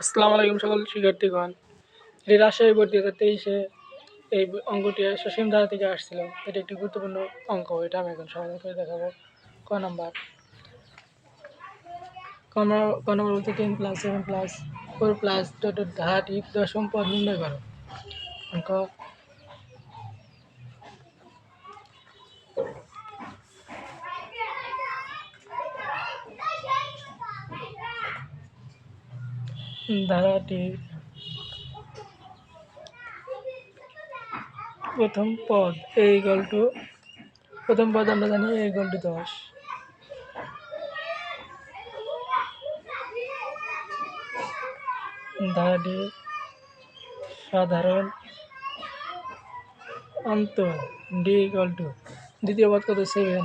আসসালামু আলাইকুম সকল শিক্ষার্থীগণ। এটি রাজশাহী বোর্ড 2023-এ এই অঙ্কটি সসীম ধারা থেকে আসছিল। এটি একটি গুরুত্বপূর্ণ অঙ্ক। এটা আমি এখন সমাধান করে দেখাবো। ক নাম্বার বলতে 10 + 7 + 4 + ধারাটি দশম পদ নির্ণয় করো। অঙ্ক ধারাটির প্রথম পদ প্রথম পদ আমরা জানি A = 10। ধারাটির সাধারণ অন্তর D= দ্বিতীয় পদ কত 7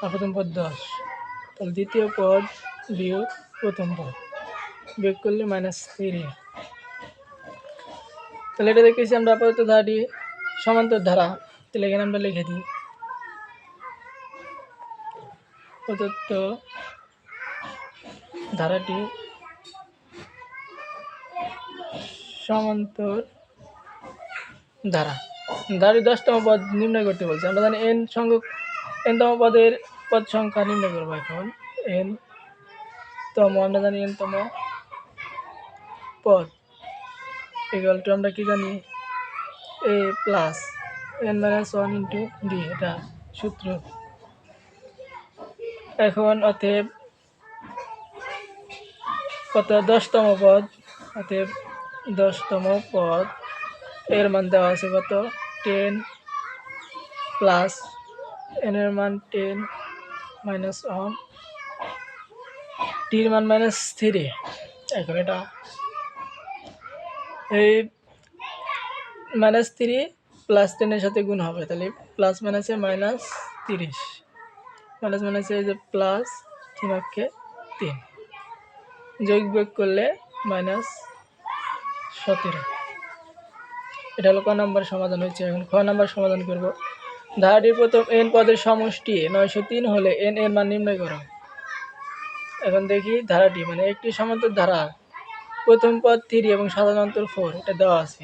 আর প্রথম পদ 10, তাহলে দ্বিতীয় পদ বিয়োগ প্রথম পদ বিয়োগ করলে -3। তাহলে এটা দেখতেছি আমরা আপাতত ধারাটি সমান্তর ধারা, তাহলে এখানে আমরা লিখে দিই প্রদত্ত ধারাটি সমান্তর ধারা। ধারাটি 10তম পদ নির্ণয় করতে বলছে। আমরা জানি n তম পদের পদ সংখ্যা নির্ণয় করবো। এখন আমরা জানি n তম পদ = আমরা কি জানি a + n - 1 * d, এটা সূত্র। এখন অতএব কত 10তম পদ, অতএব 10তম পদ এর মান দেওয়া আছে কত 10 প্লাস n এর মান 10 - 1, টির মান -3। এখন এটা এই -3 + 10 এর সাথে গুণ হবে, তাহলে প্লাস মাইনাসে -30, মাইনাস মাইনাসে এই যে প্লাস 3 × 3, যোগ বিয়োগ করলে -17। এটা হলো ক নাম্বার সমাধান হয়েছে। এখন খ নাম্বার সমাধান করব। ধারাটির প্রথম n পদের সমষ্টি 903 হলে n এর মান নির্ণয় করো। এখন দেখি ধারাটি একটি সমান্তর ধারা, প্রথম পদ 3 এবং সাধারণ অন্তর 4, এটা দেওয়া আছে।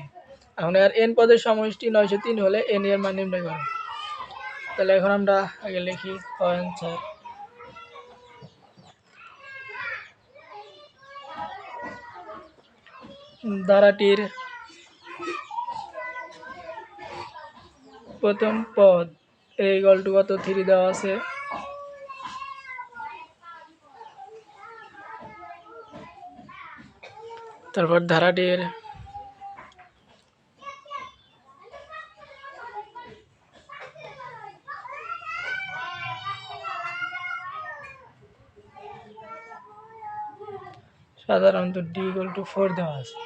এখন আর n পদের সমষ্টি 903 হলে n এর মান নির্ণয় করো। তাহলে এখন আমরা আগে লিখি অ্যান্সার। ধারাটির প্রথম পদ A = কত 3 দেওয়া আছে, তারপর ধারাটির সাধারণত D = 4 দেওয়া আছে।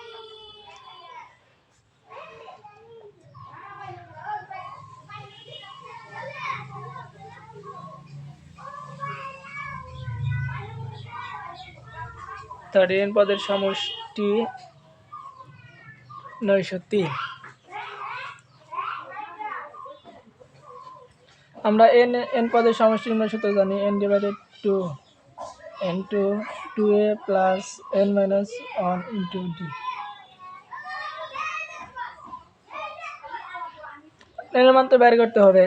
তার n পদের সমষ্টি 903। আমরা n পদের সমষ্টি নির্ণয় সূত্র জানি n/2, n2 2a + n - 1 * d। এর মান তো বের করতে হবে,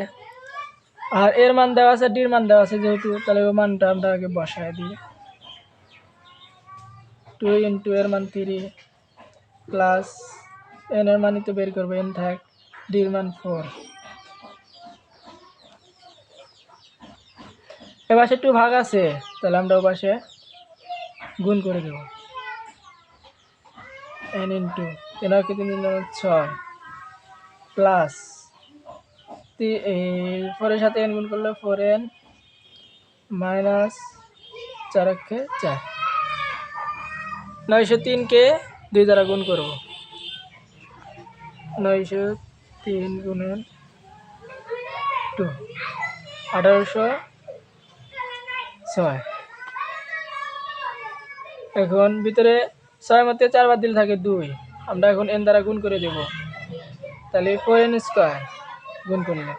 আর এর মান দেওয়া আছে, ডির মান দেওয়া আছে যেহেতু, তাহলে ওই মানটা আমরা আগে বসায় দিই। 2 * এর মান 3 প্লাস n এর মানই তো বের করবো, n থাক, ডির মান 4। এ পাশে 2 ভাগ আছে, তাহলে আমরা ও পাশে গুণ করে দেব। n * 3 × 6 প্লাস 4 এর সাথে n গুণ করলে 4n মাইনাস 4 × 4। 903 কে 2 দ্বারা গুণ করব। 903 × 2 1806। এখন ভিতরে 6 মধ্যে 4 বাদ দিলে থাকে 2, আমরা এখন n দ্বারা গুণ করে দেব, তাহলে 4n² গুণ করলে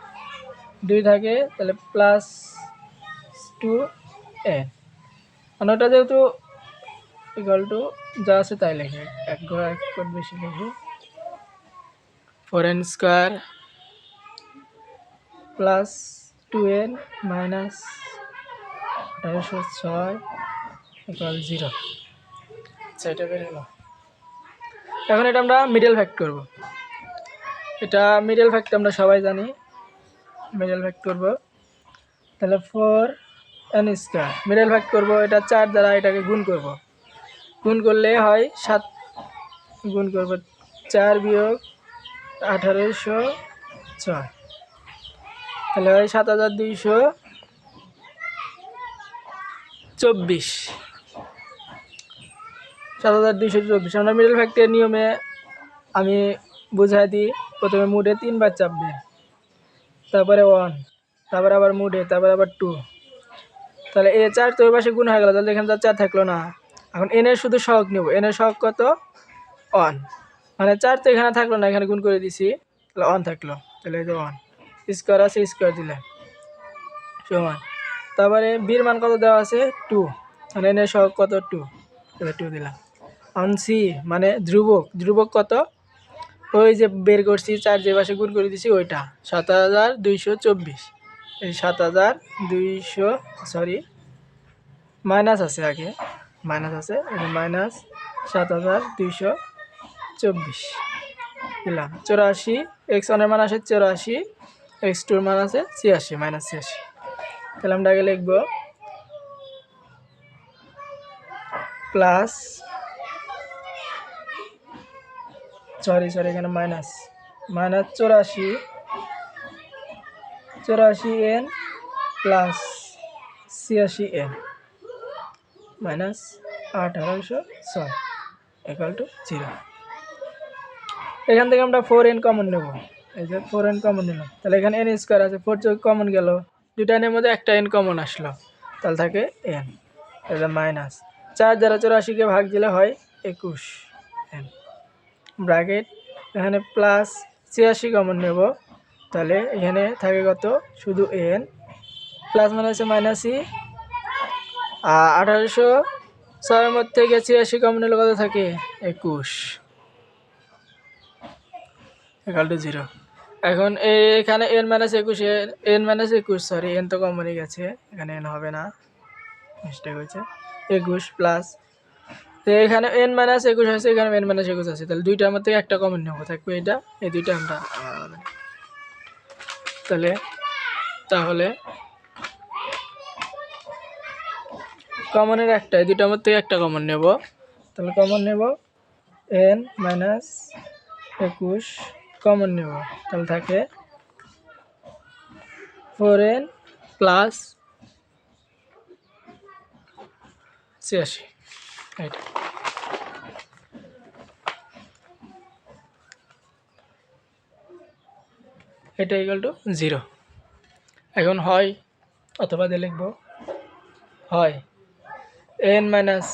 2 থাকে, তাহলে +2n। ওটা যেহেতু ইকুয়াল টু যা আছে তাই লিখে এক ঘর এক কোট বেশি লিখে 4n square plus 2n minus 1806 equal 0। আচ্ছা, এটা বের হলো। এখন এটা আমরা মিডল ফ্যাক্ট করব। এটা মিডল ফ্যাক্ট আমরা সবাই জানি, মিডল ফ্যাক্ট করব। তাহলে 4n স্কোয়ার মিডল ফ্যাক্ট করব, এটা 4 দ্বারা এটাকে গুণ করব। গুণ করলে হয় 7, গুণ করব 4 বিয়োগ 1806, তাহলে হয় 7224। 7224 আমরা মিডল ফ্যাক্টরের নিয়মে আমি বুঝাই দিই। প্রথমে মুডে 3 বার চাপবে, তারপরে 1, তারপরে আবার মুডে, তারপরে আবার 2। তাহলে এ 4 তো ওই পাশে গুণ হয়ে গেল, তাহলে এখানে তো 4 থাকলো না। এখন এন এর শুধু সহগ নেব, এন এর সহগ কত 1, মানে 4 তো এখানে থাকলো না, এখানে গুণ করে দিছি, তাহলে 1 থাকলো। তাহলে এই যে 1 স্কোয়ার আছে, স্কোয়ার দিলে সমান। তারপরে বির মান কত দেওয়া আছে 2, মানে এন এর সহগ কত 2, তাহলে 2 দিলাম। এখন সি মানে ধ্রুবক, ধ্রুবক কত ওই যে বের করছি 4 যে পাশে গুণ করে দিছি ওইটা 7224। এই 7200 সরি মাইনাস আছে, আগে মাইনাস আছে, মাইনাস 7224 দিলাম। 84 x1 এর মান আছে 84, x2 এর মান আছে 86, মাইনাস 86। তাহলে আমরা আগে লিখব প্লাস সরি এখানে minus 84n plus 86n minus 1806 equal to 0। এখান থেকে আমরা 4n কমন নেব, এই যে 4n কমন নিলাম, তাহলে এখানে n স্কোয়ার আছে, 4 যোগ কমন গেল, দুটা এর মধ্যে একটা n কমন আসলো, তাহলে থাকে n, তাহলে মাইনাস 4 দ্বারা 84কে ভাগ দিলে হয় 21n ব্র্যাকেট, এখানে প্লাস 86 কমন নেব, তাহলে এখানে থাকে কত শুধু n, প্লাস মাইনাসে মাইনাসই, 1806 এর মধ্যে থেকে 86 কমন নিলে কত থাকে 21 ইকুয়াল টু 0। এখন এখানে n মাইনাস 21 সরি n তো কমনই গেছে, এখানে n হবে না, মিস্টেক হয়েছে। 21 প্লাস এখানে n মাইনাস 21 আছে, এখানে n মাইনাস 21 আছে, তাহলে দুইটার মধ্যে একটা কমন নেব, থাকবে এটা, এই দুইটা আমরা তাহলে কমনের একটা, এই দুইটার মধ্যে একটা কমন নেব, তাহলে কমন নেব n মাইনাস 21 কমন নেব, তাহলে থাকে 4n প্লাস 86, এইটা এটা ইকুয়াল টু 0। এখন হয় অথবা দিয়ে লিখব হয় n minus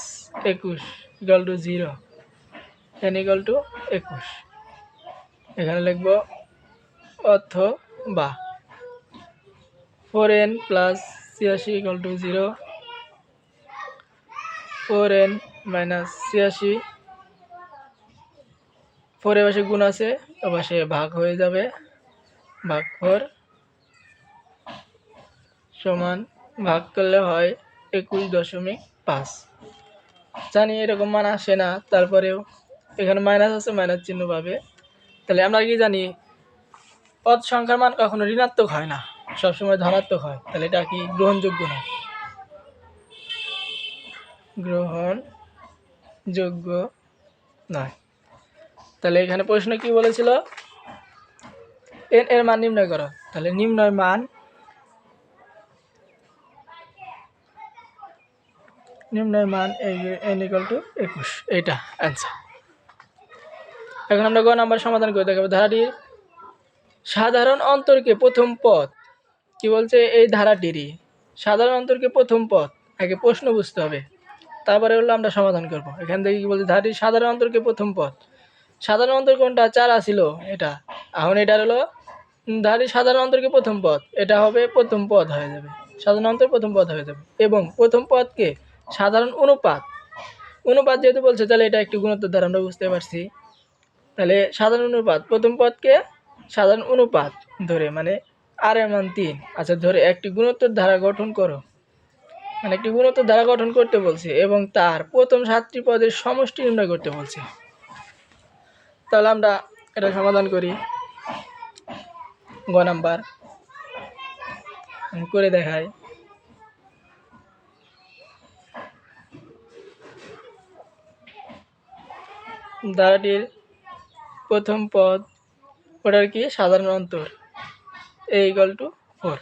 21 equal to 0, n equal to 21, এখানে লিখব অথবা 4n plus 86 equal to 0, 4n minus 86, 4 এ পাশে গুণ আছে, ও পাশে ভাগ হয়ে যাবে, ভাগ 4 সমান ভাগ করলে হয় 21.5। জানি এরকম মান আসে না, তারপরেও এখানে মাইনাস আছে, মাইনাস চিহ্ন পাবে। তাহলে আমরা কি জানি পদ সংখ্যার মান কখনো ঋণাত্মক হয় না, সবসময় ধনাত্মক হয়, তাহলে এটা কি গ্রহণযোগ্য না, গ্রহণযোগ্য নয়। তাহলে এখানে প্রশ্ন কি বলেছিল n এর মান নির্ণয় করো, তাহলে নির্ণয় মান n ইকুয়াল টু 21, এইটা অ্যান্সার। এখন আমরা গ নাম্বার সমাধান করে দেখাবো। ধারাটির সাধারণ অন্তরকে প্রথম পদ, কি বলছে এই ধারাটিরই সাধারণ অন্তরকে প্রথম পদ, আগে প্রশ্ন বুঝতে হবে, তারপরে হলো আমরা সমাধান করব। এখান থেকে কি বলছে ধারাটির সাধারণ অন্তরকে প্রথম পদ, সাধারণ অন্তর কোনটা 4 আসিল এটা, এখন এটা হলো ধারাটির সাধারণ অন্তরকে প্রথম পদ, এটা হবে প্রথম পদ হয়ে যাবে, সাধারণ অন্তর প্রথম পদ হয়ে যাবে, এবং প্রথম পদকে সাধারণ অনুপাত অনুপাত যেহেতু বলছে তাহলে এটা একটি গুণোত্তর ধারা, আমরা বুঝতে পারছি। তাহলে সাধারণ অনুপাত, প্রথম পদকে সাধারণ অনুপাত ধরে মানে আর এর মান 3, আচ্ছা ধরে একটি গুণোত্তর ধারা গঠন করো, মানে একটি গুণোত্তর ধারা গঠন করতে বলছে এবং তার প্রথম 7টি পদের সমষ্টি নির্ণয় করতে বলছে। তাহলে আমরা এটা সমাধান করি। গ নাম্বার আমি করে দেখাই। ধারাটির প্রথম পদ ওটার কি সাধারণ অন্তর a = 4।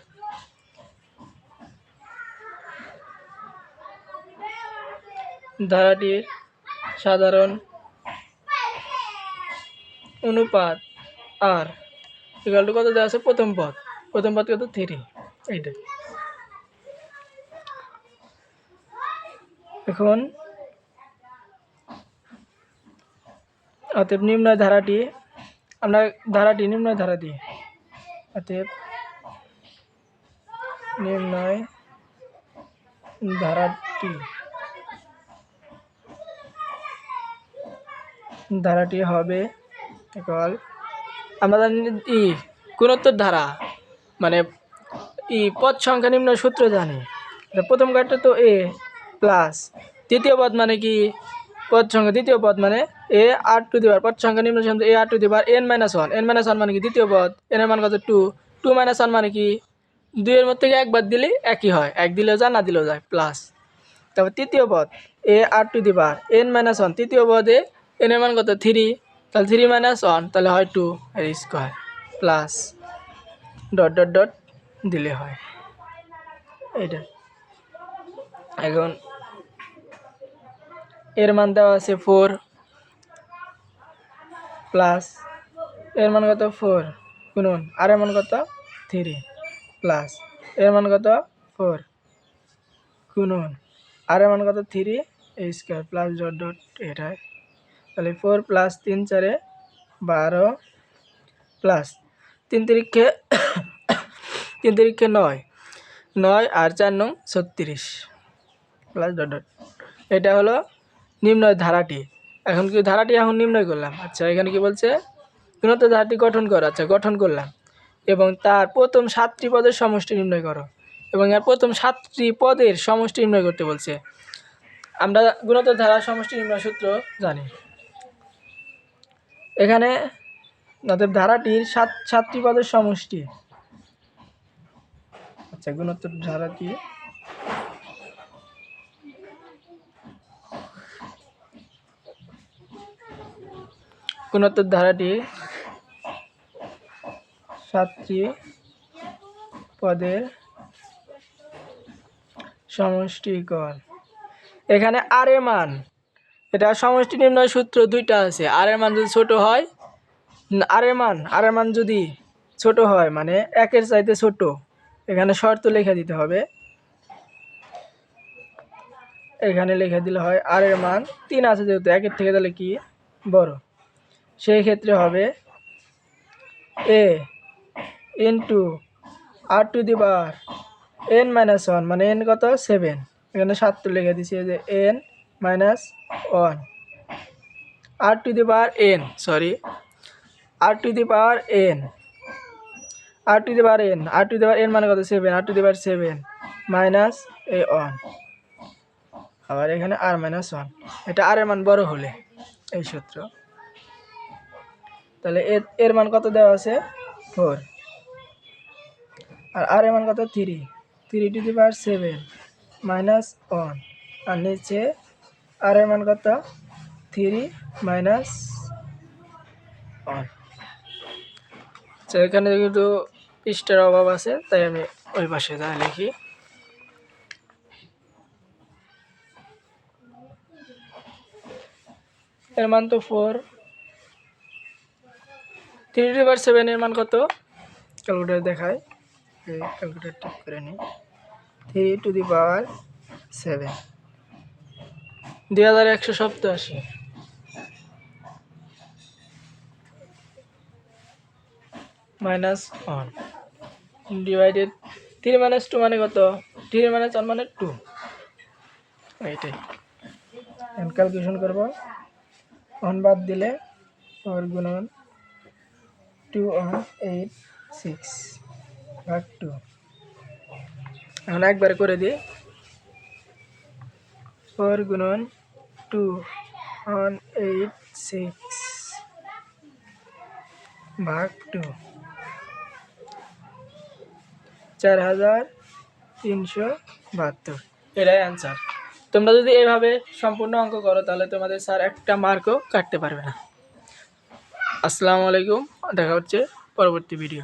ধারাটির সাধারণ অনুপাত আর = কত দেওয়া আছে, প্রথম পদ কত 3, এইটা। এখন অতএব নির্ণয় ধারাটি, আমরা ধারাটি নির্ণয় ধারা দিয়ে, অতএব নির্ণয় ধারাটি হবে কেবল আমরা জানি গুণোত্তর ধারা মানে পদ সংখ্যা নির্ণয় সূত্র জানি। প্রথম কার্ডটা তো a প্লাস দ্বিতীয় পদ মানে কি পদ সংখ্যা, দ্বিতীয় পদ মানে a r⁴ পদ সংখ্যা নির্ণয় সূত্র a r⁴ n-1 মানে কি দ্বিতীয় পদ, n এর মান কত 2, 2 - 1 মানে কি 2 এর মধ্যে থেকে একবার দিলে একই হয়, এক দিলেও যায় না দিলেও যায়, প্লাস তারপর তৃতীয় পদ a r⁴ n-1, তৃতীয় পদে n এর মান কত 3, তাহলে 3 - 1 তাহলে হয় 2 এর square plus dot dot dot দিলে হয় এইটা। এখন এর মান দেওয়া আছে 4 প্লাস এর মান কত 4 গুণন আর এর মান কত 3 প্লাস এর মান কত 4 গুণন আর এর মান কত 3 এ স্কোয়ার প্লাস ডট ডট এটা। তাহলে 4 প্লাস 3 × 4 = 12 প্লাস 3 × 9, 9 আর 4 নং 36 প্লাস ডট ডট। এটা হলো নির্ণয় ধারাটি। এখন কি ধারাটি এখন নির্ণয় করলাম, আচ্ছা এখানে কি বলছে গুণোত্তর ধারাটি গঠন করো, আচ্ছা গঠন করলাম এবং তার প্রথম 7টি পদের সমষ্টি নির্ণয় করো, এবং এর প্রথম 7টি পদের সমষ্টি নির্ণয় করতে বলছে। আমরা গুণোত্তর ধারা সমষ্টি নির্ণয় সূত্র জানি। এখানে ধারাটির 7টি পদের সমষ্টি, আচ্ছা গুণোত্তর ধারাটি গুণোত্তর ধারাটি 7টি পদের সমষ্টিকর। এখানে আর এর মান, এটা সমষ্টি নির্ণয় সূত্র দুইটা আছে। আর এর মান যদি ছোট হয়, আর এর মান যদি ছোট হয় মানে 1-এর চাইতে ছোট, এখানে শর্ত লিখে দিতে হবে। এখানে লিখে দিলে হয় আর এর মান 3 আছে যেহেতু 1-এর থেকে তাহলে কি বড়, সেই ক্ষেত্রে হবে a r⁴ n-1 মানে n কত 7, এখানে 7 তো লিখে দিছি যে n-1 r⁴n সরি r⁴n মানে কত 7, r⁴ মাইনাস a1 আবার এখানে r-1, এটা আর এর মান বড় হলে এই সূত্র। তাহলে এর মান কত দেওয়া আছে 4 আর আর এর মান কত 3, 3⁻7 মাইনাস 1 আর নিচে আর এর মান কত 3 - 1। আচ্ছা এখানে কিন্তু পৃষ্ঠার অভাব আছে তাই আমি ওই পাশে যা লিখি। এর মান তো 4, 3⁻7 এর মান কত ক্যালকুলেটর দেখায়, ক্যালকুলেটর ঠিক করে নিই। 3⁻7 2187 মাইনাস 1 ডিভাইডেড 3 - 2 মানে কত, 3 - 1 মানে 2, এইটাই। এখন ক্যালকুলেশন করব। 1 বাদ দিলে 4 গুণন 2186 ভাগ 2। এখন একবারে করে দিই। 4 গুণন 2186 ভাগ 2, 4372। এটাই অ্যান্সার। তোমরা যদি এইভাবে সম্পূর্ণ অঙ্ক করো তাহলে তোমাদের স্যার একটা মার্কও কাটতে পারবে না। আসসালামু আলাইকুম, দেখা হচ্ছে পরবর্তী ভিডিও।